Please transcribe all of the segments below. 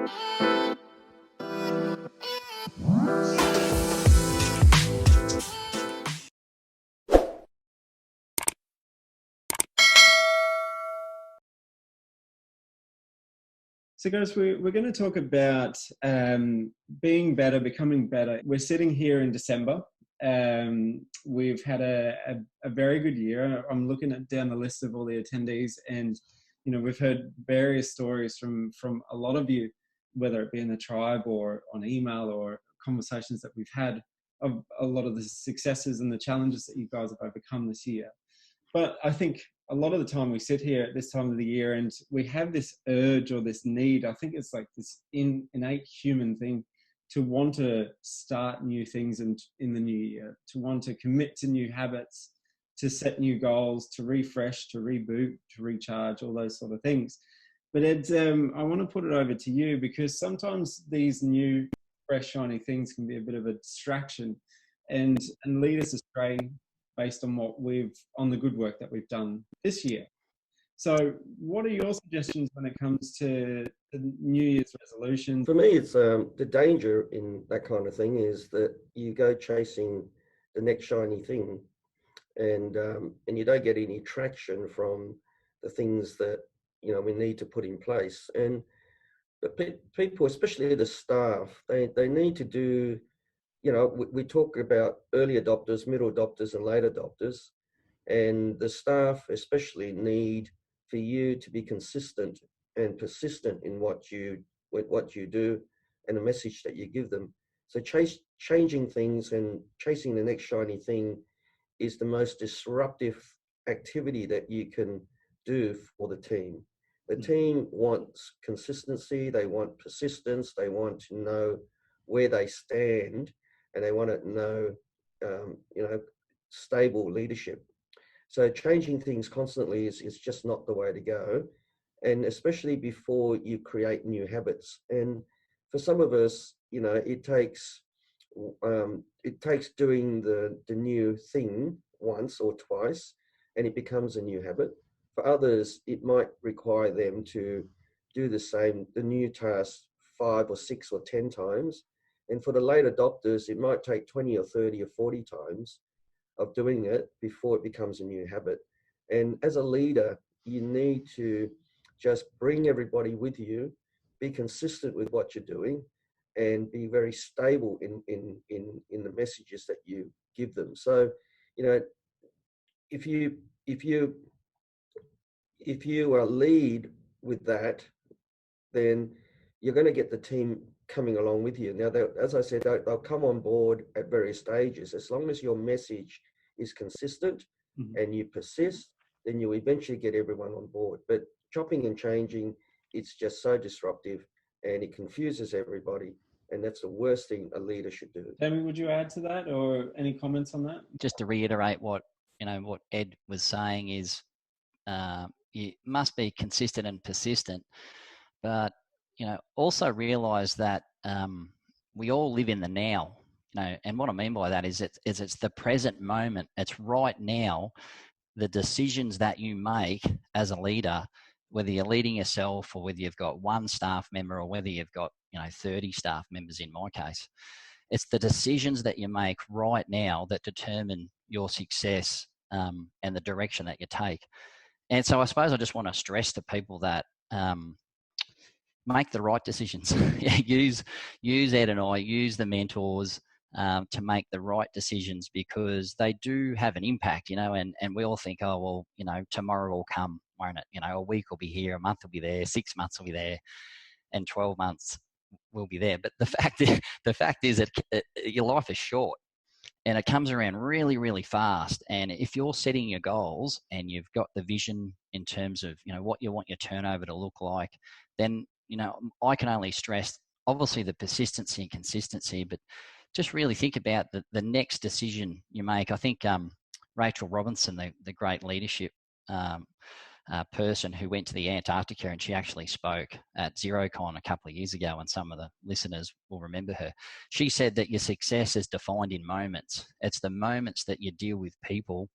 So guys, we're going to talk about being better, becoming better. We're sitting here in December. We've had a very good year. I'm looking down the list of all the attendees, and we've heard various stories from a lot of you, whether it be in the tribe or on email or conversations that we've had, of a lot of the successes and the challenges that you guys have overcome this year. But I think a lot of the time we sit here at this time of the year and we have this urge or this need. I think it's like this innate human thing to want to start new things in the new year, to want to commit to new habits, to set new goals, to refresh, to reboot, to recharge, all those sort of things. But Ed, I want to put it over to you, because sometimes these new, fresh, shiny things can be a bit of a distraction and lead us astray based on the good work that we've done this year. So what are your suggestions when it comes to the New Year's resolutions? For me, it's the danger in that kind of thing is that you go chasing the next shiny thing, and you don't get any traction from the things that we need to put in place. But people, especially the staff, they need to do. We talk about early adopters, middle adopters, and late adopters, and the staff especially need for you to be consistent and persistent in what you do and the message that you give them. So changing things and chasing the next shiny thing is the most disruptive activity that you can do for the team. The team wants consistency, they want persistence, they want to know where they stand, and they want to know, stable leadership. So changing things constantly is just not the way to go, and especially before you create new habits. And for some of us, it takes doing the new thing once or twice, and it becomes a new habit. For others, it might require them to do the new task 5 or 6 or 10 times. And for the late adopters, it might take 20 or 30 or 40 times of doing it before it becomes a new habit. And as a leader, you need to just bring everybody with you, be consistent with what you're doing, and be very stable in the messages that you give them. So, if you lead with that, then you're going to get the team coming along with you. Now, as I said, they'll come on board at various stages. As long as your message is consistent and you persist, then you'll eventually get everyone on board. But chopping and changing, it's just so disruptive and it confuses everybody. And that's the worst thing a leader should do. Jamie, would you add to that, or any comments on that? Just to reiterate what Ed was saying is, you must be consistent and persistent, but also realize that we all live in the now. And what I mean by that is it's the present moment. It's right now. The decisions that you make as a leader, whether you're leading yourself or whether you've got one staff member or whether you've got 30 staff members in my case, it's the decisions that you make right now that determine your success and the direction that you take. And so I suppose I just want to stress to people that make the right decisions. use Ed and I, use the mentors to make the right decisions, because they do have an impact, and we all think, oh, well, tomorrow will come, won't it? A week will be here, a month will be there, 6 months will be there, and 12 months will be there. But the fact is that your life is short. And it comes around really, really fast. And if you're setting your goals and you've got the vision in terms of, what you want your turnover to look like, then, I can only stress, obviously, the persistency and consistency, but just really think about the next decision you make. I think Rachel Robinson, the great leadership person who went to the Antarctica, and she actually spoke at XeroCon a couple of years ago, and some of the listeners will remember her. She said that your success is defined in moments. It's the moments that you deal with people.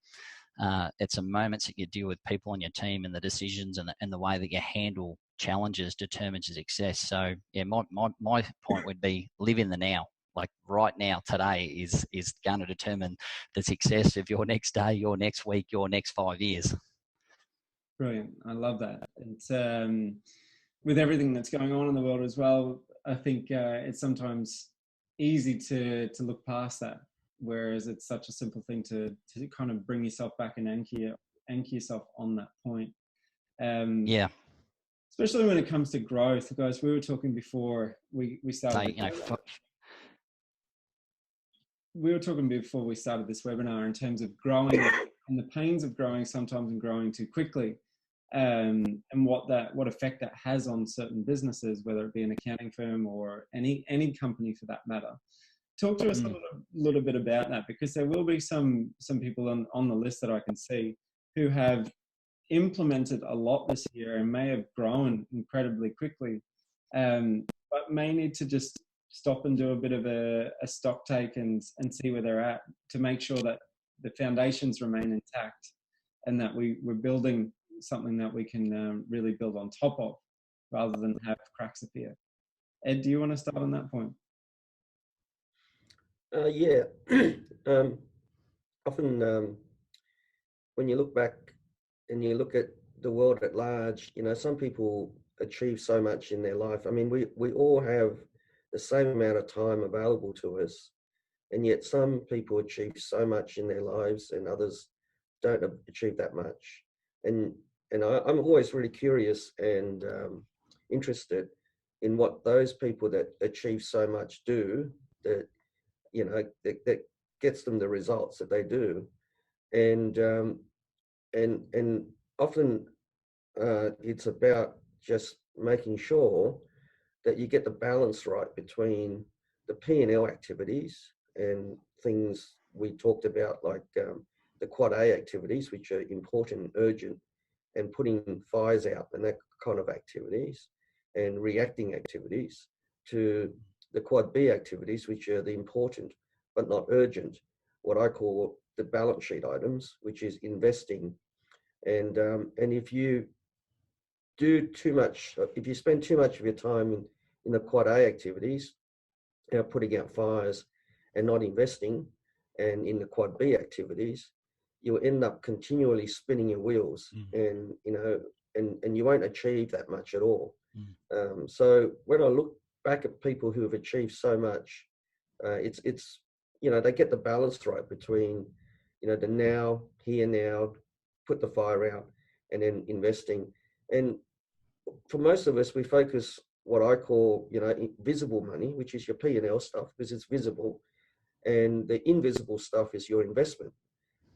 It's the moments that you deal with people on your team, and the decisions and the way that you handle challenges determines your success. So yeah, my point would be live in the now. Like right now, today is going to determine the success of your next day, your next week, your next 5 years. Brilliant. I love that. It's with everything that's going on in the world as well. I think it's sometimes easy to look past that, whereas it's such a simple thing to kind of bring yourself back and anchor yourself on that point. Yeah. Especially when it comes to growth, guys. We were talking before we started. We were talking before we started this webinar in terms of growing and the pains of growing sometimes and growing too quickly, and what effect that has on certain businesses, whether it be an accounting firm or any company for that matter. Talk to us a little bit about that, because there will be some people on the list that I can see who have implemented a lot this year and may have grown incredibly quickly, but may need to just stop and do a bit of a stock take and see where they're at, to make sure that the foundations remain intact and that we're building something that we can really build on top of, rather than have cracks appear. Ed, do you want to start on that point? Yeah. Often when you look back and you look at the world at large, some people achieve so much in their life. I mean, we all have the same amount of time available to us, and yet some people achieve so much in their lives and others don't achieve that much. And I'm always really curious and interested in what those people that achieve so much do, that that gets them the results that they do. And often it's about just making sure that you get the balance right between the P&L activities and things we talked about, like the quad A activities, which are important and urgent, and putting fires out and that kind of activities, and reacting activities, to the quad B activities, which are the important but not urgent, what I call the balance sheet items, which is investing. And if you do too much, if you spend too much of your time in the quad A activities, putting out fires and not investing, and in the quad B activities, you'll end up continually spinning your wheels, and you won't achieve that much at all. So when I look back at people who have achieved so much, it's they get the balance right between the now, here now, put the fire out, and then investing. And for most of us, we focus what I call visible money, which is your P&L stuff, because it's visible, and the invisible stuff is your investment.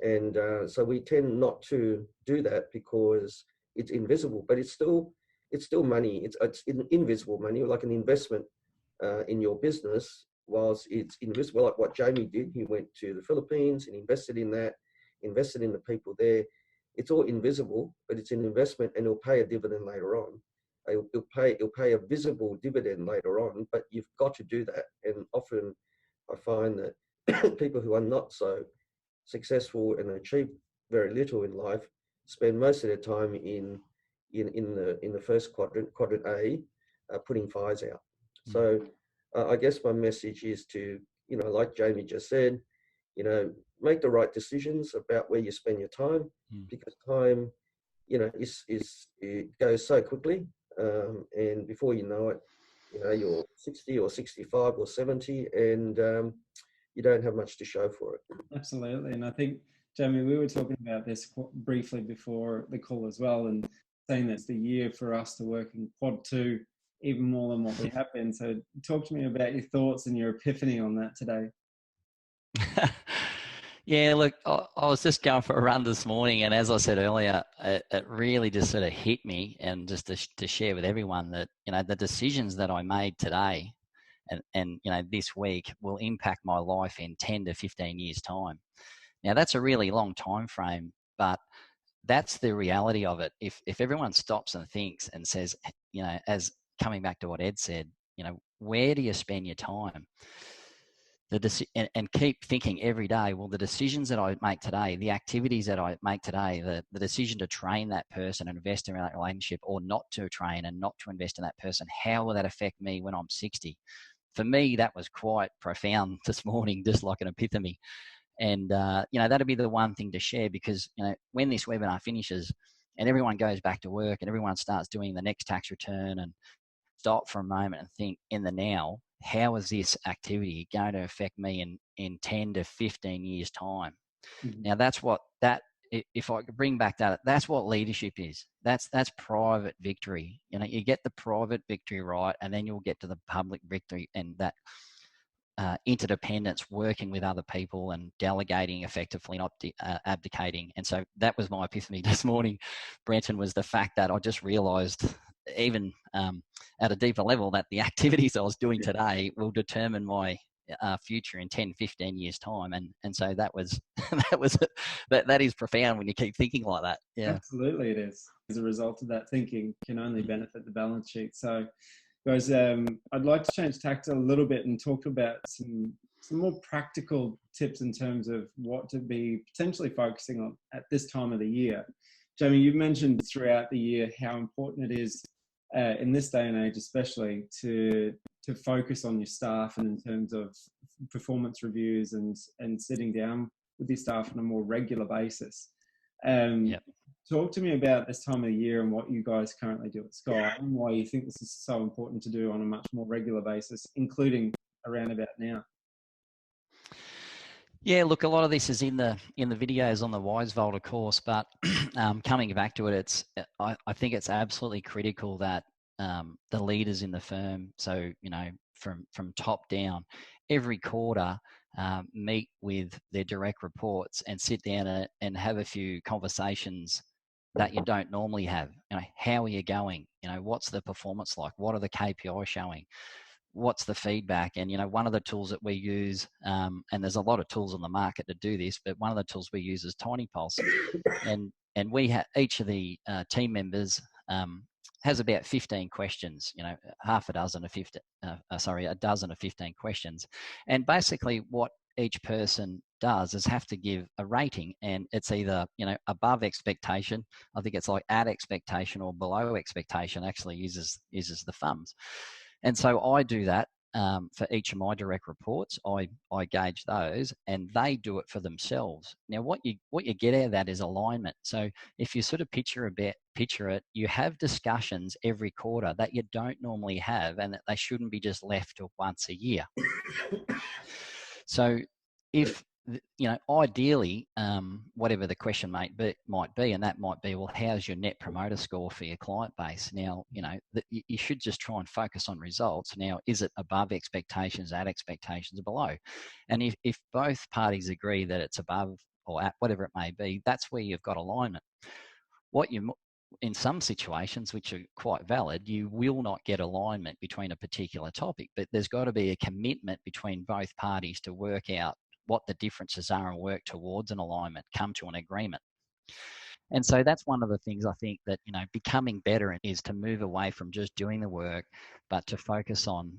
And so we tend not to do that because it's invisible, but it's still money. It's invisible money, like an investment in your business. Whilst it's invisible, like what Jamie did, he went to the Philippines and invested in that, invested in the people there. It's all invisible, but it's an investment, and it'll pay a dividend later on. It'll pay a visible dividend later on, but you've got to do that. And often I find that people who are not so successful and achieve very little in life spend most of their time in the first quadrant A, putting fires out. So I guess my message is to, like Jamie just said, make the right decisions about where you spend your time, because time, it goes so quickly, and before you know it, you're 60 or 65 or 70, and you don't have much to show for it. Absolutely. And I think, Jamie, we were talking about this briefly before the call as well, and saying that's the year for us to work in quad 2 even more than what we have been. So talk to me about your thoughts and your epiphany on that today. Yeah, look, I was just going for a run this morning, and as I said earlier, it really just sort of hit me, and just to share with everyone that, the decisions that I made today and this week will impact my life in 10 to 15 years' time. Now, that's a really long time frame, but that's the reality of it. If everyone stops and thinks and says, as coming back to what Ed said, where do you spend your time? and keep thinking every day, well, the decisions that I make today, the activities that I make today, the decision to train that person and invest in that relationship, or not to train and not to invest in that person, how will that affect me when I'm 60? For me, that was quite profound this morning, just like an epiphany. And, that'll be the one thing to share, because, when this webinar finishes and everyone goes back to work and everyone starts doing the next tax return, and stop for a moment and think in the now, how is this activity going to affect me in 10 to 15 years time? Mm-hmm. Now if I could bring back that's what leadership is. That's private victory. You get the private victory right, and then you'll get to the public victory, and that interdependence, working with other people and delegating effectively, not abdicating. And so that was my epiphany this morning, Brenton, was the fact that I just realized, even at a deeper level, that the activities I was doing today will determine my future in 10, 15 years time. And so that was, that is profound when you keep thinking like that. Yeah. Absolutely it is. As a result of that thinking can only benefit the balance sheet. So guys, I'd like to change tact a little bit and talk about some more practical tips in terms of what to be potentially focusing on at this time of the year. Jamie, you've mentioned throughout the year how important it is in this day and age, especially to focus on your staff, and in terms of performance reviews and sitting down with your staff on a more regular basis. Yep. Talk to me about this time of the year and what you guys currently do at Sky, and why you think this is so important to do on a much more regular basis, including around about now. Yeah, look, a lot of this is in the videos on the Wize Vault, of course, but coming back to it, I think it's absolutely critical that the leaders in the firm, so from top down, every quarter meet with their direct reports and sit down and have a few conversations that you don't normally have. How are you going? What's the performance like? What are the KPIs showing? What's the feedback? And one of the tools that we use, and there's a lot of tools on the market to do this, but one of the tools we use is Tiny Pulse, and we have each of the team members has about 15 questions, a dozen of 15 questions, and basically what each person does is have to give a rating, and it's either above expectation, I think it's like at expectation, or below expectation. Actually uses the thumbs. And so I do that for each of my direct reports. I gauge those, and they do it for themselves. Now, what you get out of that is alignment. So if you sort of picture it, you have discussions every quarter that you don't normally have, and that they shouldn't be just left to once a year. So if ideally, whatever the question might be, and that might be, well, how's your net promoter score for your client base? Now, you should just try and focus on results. Now, is it above expectations, at expectations, or below? And if both parties agree that it's above or at, whatever it may be, that's where you've got alignment. In some situations, which are quite valid, you will not get alignment between a particular topic, but there's got to be a commitment between both parties to work out what the differences are and work towards an alignment, come to an agreement. And so that's one of the things I think that, becoming better is to move away from just doing the work, but to focus on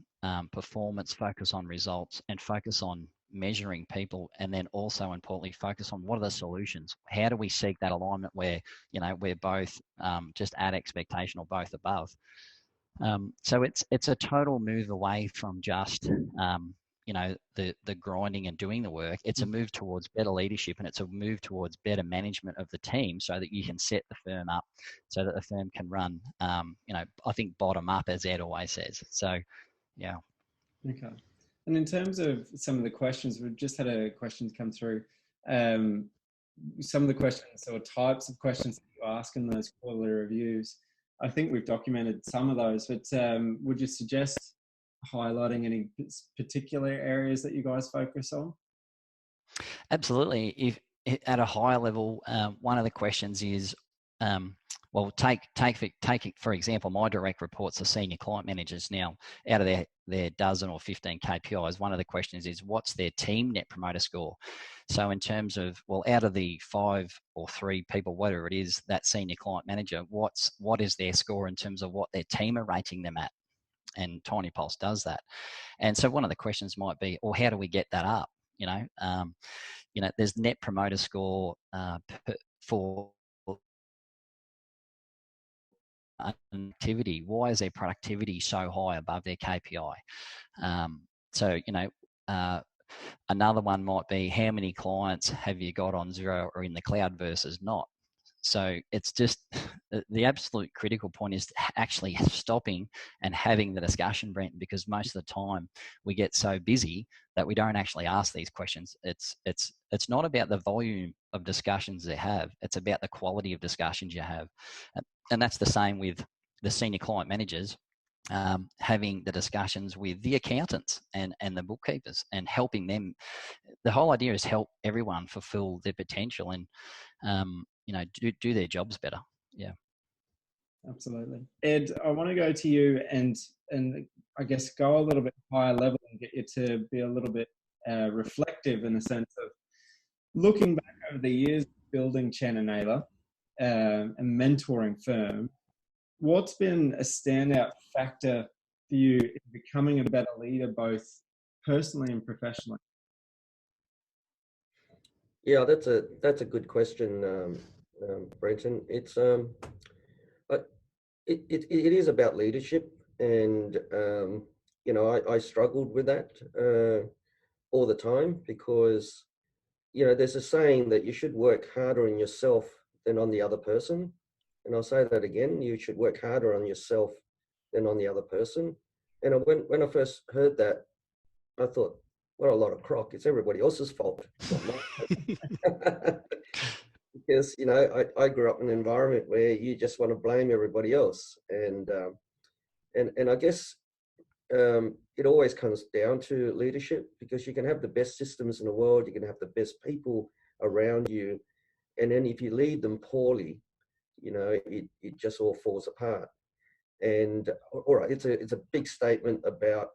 performance, focus on results, and focus on measuring people. And then also importantly, focus on what are the solutions? How do we seek that alignment where, we're both just at expectation or both above? So it's a total move away from just, the grinding and doing the work. It's a move towards better leadership, and it's a move towards better management of the team, so that you can set the firm up so that the firm can run, I think bottom up, as Ed always says. So, yeah. Okay. And in terms of some of the questions, we've just had a question come through. Some of the questions or types of questions that you ask in those quarterly reviews, I think we've documented some of those, but would you suggest highlighting any particular areas that you guys focus on? Absolutely. If at a higher level, one of the questions is, well, take it for example, my direct reports are senior client managers. Now, out of their dozen or 15 KPIs, one of the questions is, what's their team net promoter score? So in terms of, well, out of the 5 or 3 people, whatever it is, that senior client manager, what is their score in terms of what their team are rating them at? and Tiny Pulse does that. And so one of the questions might be, well, how do we get that up? There's net promoter score for activity. Why is their productivity so high above their KPI? Another one might be, how many clients have you got on Xero or in the cloud versus not? So it's just the absolute critical point is actually stopping and having the discussion, Brent, because most of the time we get so busy that we don't actually ask these questions. It's not about the volume of discussions they have. It's about the quality of discussions you have. And that's the same with the senior client managers, having the discussions with the accountants and the bookkeepers and helping them. The whole idea is help everyone fulfill their potential and do their jobs better. Yeah, absolutely. Ed, I want to go to you and I guess go a little bit higher level and get you to be a little bit reflective in the sense of looking back over the years building Chan and Naylor, a mentoring firm. What's been a standout factor for you in becoming a better leader, both personally and professionally? Yeah, that's a good question, Brenton. It's it is about leadership, and I struggled with that all the time because there's a saying that you should work harder on yourself than on the other person, and I'll say that again: you should work harder on yourself than on the other person. And when I first heard that, I thought, what a lot of crock! It's everybody else's fault, not mine. Because I grew up in an environment where you just want to blame everybody else, and I guess it always comes down to leadership, because you can have the best systems in the world, you can have the best people around you, and then if you lead them poorly, it just all falls apart. And all right, it's a big statement about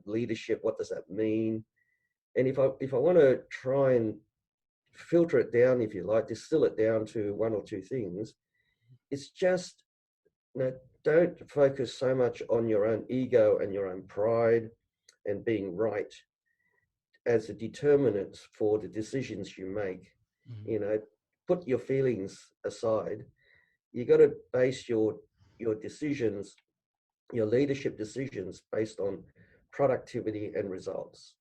leadership. What does that mean? And if I want to try and filter it down, if you like, distill it down to one or two things, it's just, don't focus so much on your own ego and your own pride and being right as a determinant for the decisions you make. Put your feelings aside. You got to base your decisions, your leadership decisions, based on productivity and results.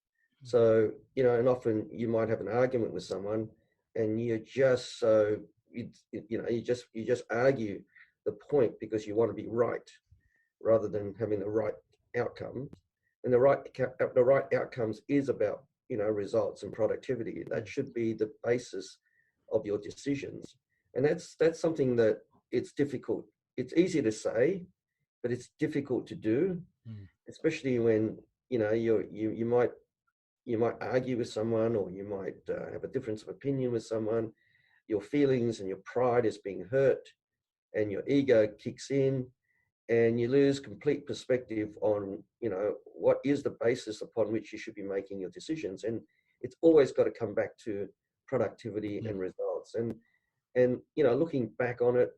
So, and often you might have an argument with someone and you're just so, you just argue the point because you want to be right rather than having the right outcomes. And the right outcomes is about, results and productivity. That should be the basis of your decisions. And that's something that it's difficult. It's easy to say, but it's difficult to do, especially when, you might argue with someone, or you might have a difference of opinion with someone. Your feelings and your pride is being hurt, and your ego kicks in, and you lose complete perspective on, what is the basis upon which you should be making your decisions. And it's always got to come back to productivity and results. And looking back on it,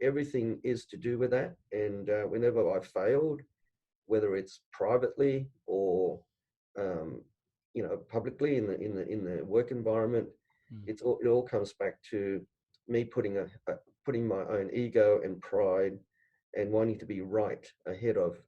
everything is to do with that. And whenever I failed, whether it's privately or publicly in the work environment, it all comes back to me putting my own ego and pride and wanting to be right ahead of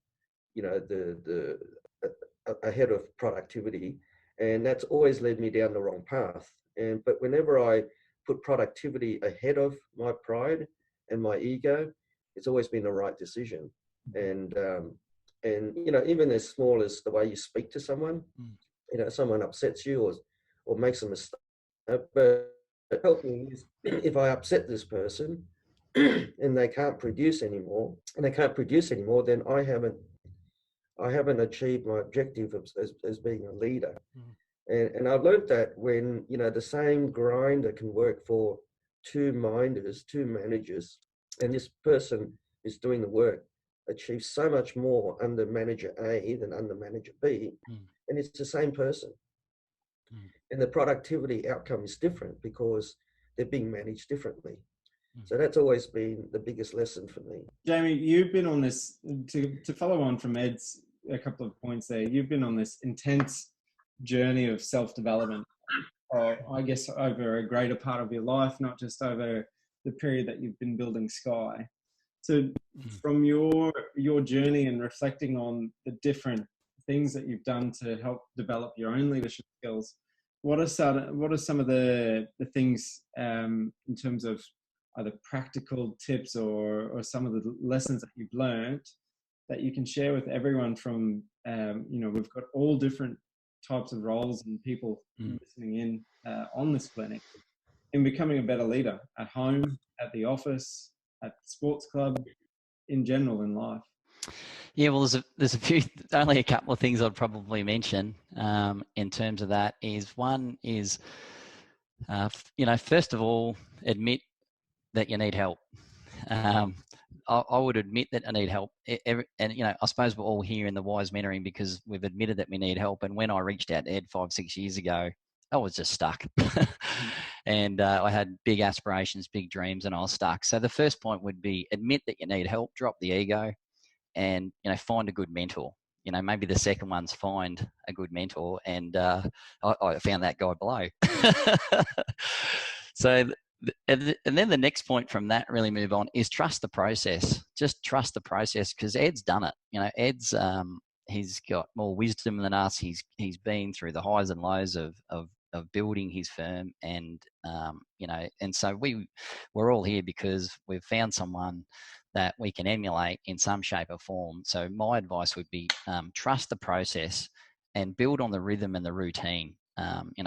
ahead of productivity, and that's always led me down the wrong path. But whenever I put productivity ahead of my pride and my ego, it's always been the right decision. And even as small as the way you speak to someone, someone upsets you or makes a mistake. But helping is, if I upset this person and they can't produce anymore, then I haven't achieved my objective as being a leader. And I've learned that when, the same grinder can work for two managers, and this person is doing the work, achieves so much more under manager A than under manager B, and it's the same person. And the productivity outcome is different because they're being managed differently. So that's always been the biggest lesson for me. Jamie, you've been on this, to follow on from Ed's a couple of points there, you've been on this intense journey of self-development, I guess over a greater part of your life, not just over the period that you've been building Sky. So from your journey and reflecting on the different things that you've done to help develop your own leadership skills, what are some of the things in terms of either practical tips or some of the lessons that you've learned that you can share with everyone from, we've got all different types of roles and people listening in on this clinic, in becoming a better leader at home, at the office, at the sports club, in general in life? Yeah, well, there's a few, only a couple of things I'd probably mention in terms of that. One is, first of all, admit that you need help. I would admit that I need help. And, I suppose we're all here in the Wize mentoring because we've admitted that we need help. And when I reached out to Ed 5-6 years ago, I was just stuck. And I had big aspirations, big dreams, and I was stuck. So the first point would be admit that you need help, drop the ego, and, find a good mentor. Maybe the second one's find a good mentor. And I found that guy below. So, and then the next point from that, really move on, is trust the process. Just trust the process, because Ed's done it. Ed's he's got more wisdom than us. He's been through the highs and lows of building his firm, and and so we're all here because we've found someone that we can emulate in some shape or form. So my advice would be trust the process and build on the rhythm and the routine.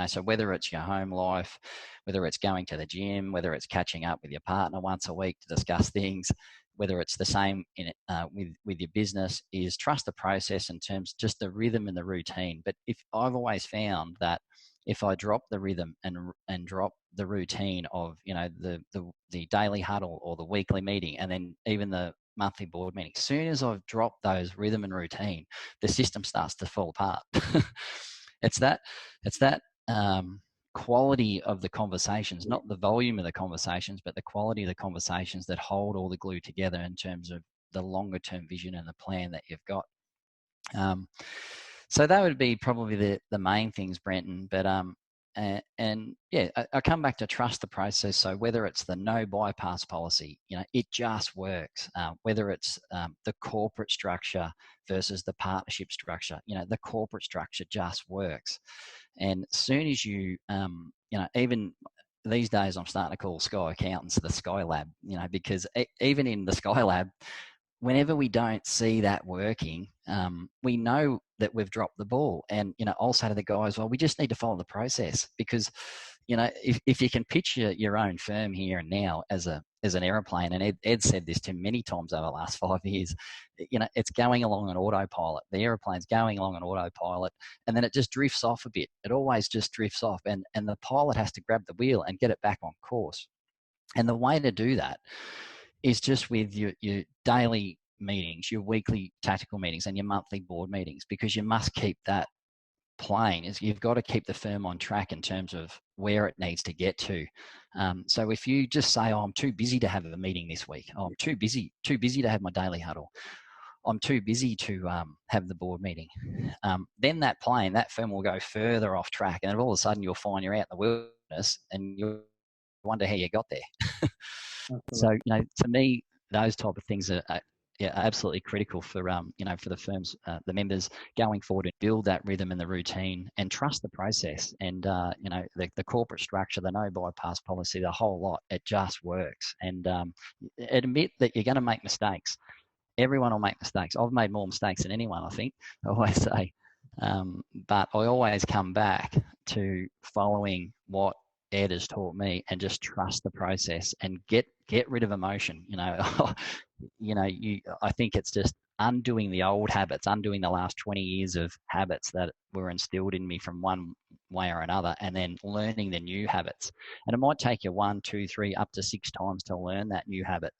So whether it's your home life, whether it's going to the gym, whether it's catching up with your partner once a week to discuss things, whether it's the same with your business, is trust the process in terms of just the rhythm and the routine. But I've always found that if I drop the rhythm and drop the routine of the daily huddle or the weekly meeting, and then even the monthly board meeting, as soon as I've dropped those rhythm and routine, the system starts to fall apart. It's that quality of the conversations, not the volume of the conversations, but the quality of the conversations that hold all the glue together in terms of the longer term vision and the plan that you've got. So that would be probably the main things, Brenton. But I come back to trust the process. So whether it's the no bypass policy, it just works. Whether it's the corporate structure versus the partnership structure, the corporate structure just works. And as soon as you, even these days, I'm starting to call Sky accountants the Sky Lab, because even in the Sky Lab, whenever we don't see that working, we know that we've dropped the ball. And, I'll say to the guys, well, we just need to follow the process, because, if you can picture your own firm here and now as an aeroplane, and Ed said this to me many times over the last 5 years, it's going along on autopilot. The aeroplane's going along on autopilot, and then it just drifts off a bit. It always just drifts off, and the pilot has to grab the wheel and get it back on course. And the way to do that is just with your daily meetings, your weekly tactical meetings, and your monthly board meetings, because you must keep that plane. You've got to keep the firm on track in terms of where it needs to get to. So if you just say, oh, I'm too busy to have a meeting this week, oh, I'm too busy to have my daily huddle, I'm too busy to have the board meeting, then that firm will go further off track, and all of a sudden you'll find you're out in the wilderness and you'll wonder how you got there. So, to me, those type of things are absolutely critical for for the firms, the members going forward, and build that rhythm and the routine, and trust the process. And the corporate structure, the no bypass policy, the whole lot, it just works. And admit that you're going to make mistakes. Everyone will make mistakes. I've made more mistakes than anyone, I think, I always say. But I always come back to following what Ed has taught me, and just trust the process and get rid of emotion. I think it's just undoing the old habits, undoing the last 20 years of habits that were instilled in me from one way or another, and then learning the new habits. And it might take you 1, 2, 3, up to 6 times to learn that new habit.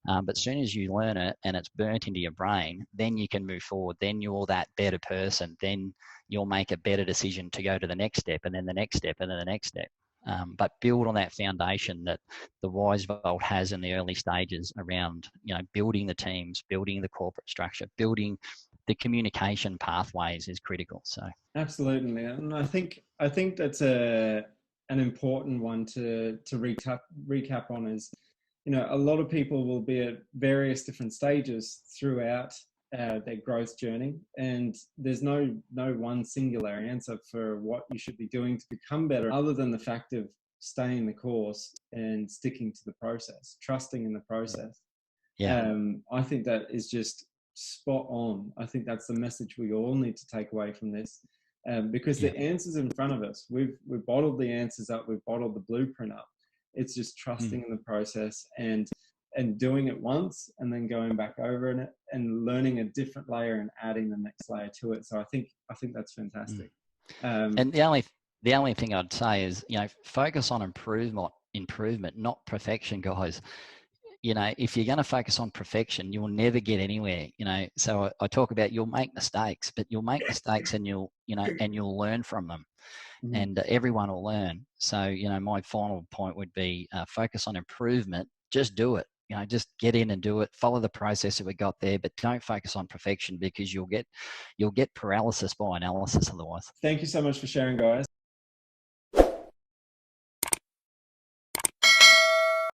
But as soon as you learn it and it's burnt into your brain, then you can move forward. Then you're that better person. Then you'll make a better decision to go to the next step, and then the next step, and then the next step. but build on that foundation that the Wize Vault has in the early stages around, building the teams, building the corporate structure, building the communication pathways is critical. So absolutely, and I think that's an important one to recap on is, a lot of people will be at various different stages throughout their growth journey, and there's no one singular answer for what you should be doing to become better, other than the fact of staying the course and sticking to the process, trusting in the process. I think that is just spot on. I think that's the message we all need to take away from this, because the answers in front of us, we've bottled the answers up, we've bottled the blueprint up. It's just trusting in the process and doing it once and then going back over it and learning a different layer and adding the next layer to it. So I think that's fantastic. And the only thing I'd say is, focus on improvement, not perfection, guys. If you're going to focus on perfection, you'll never get anywhere. So I talk about, you'll make mistakes, but you'll make mistakes and you'll learn from them. And everyone will learn. So, my final point would be focus on improvement. Just do it. Just get in and do it. Follow the process that we got there, but don't focus on perfection, because you'll get paralysis by analysis otherwise. Thank you so much for sharing, guys.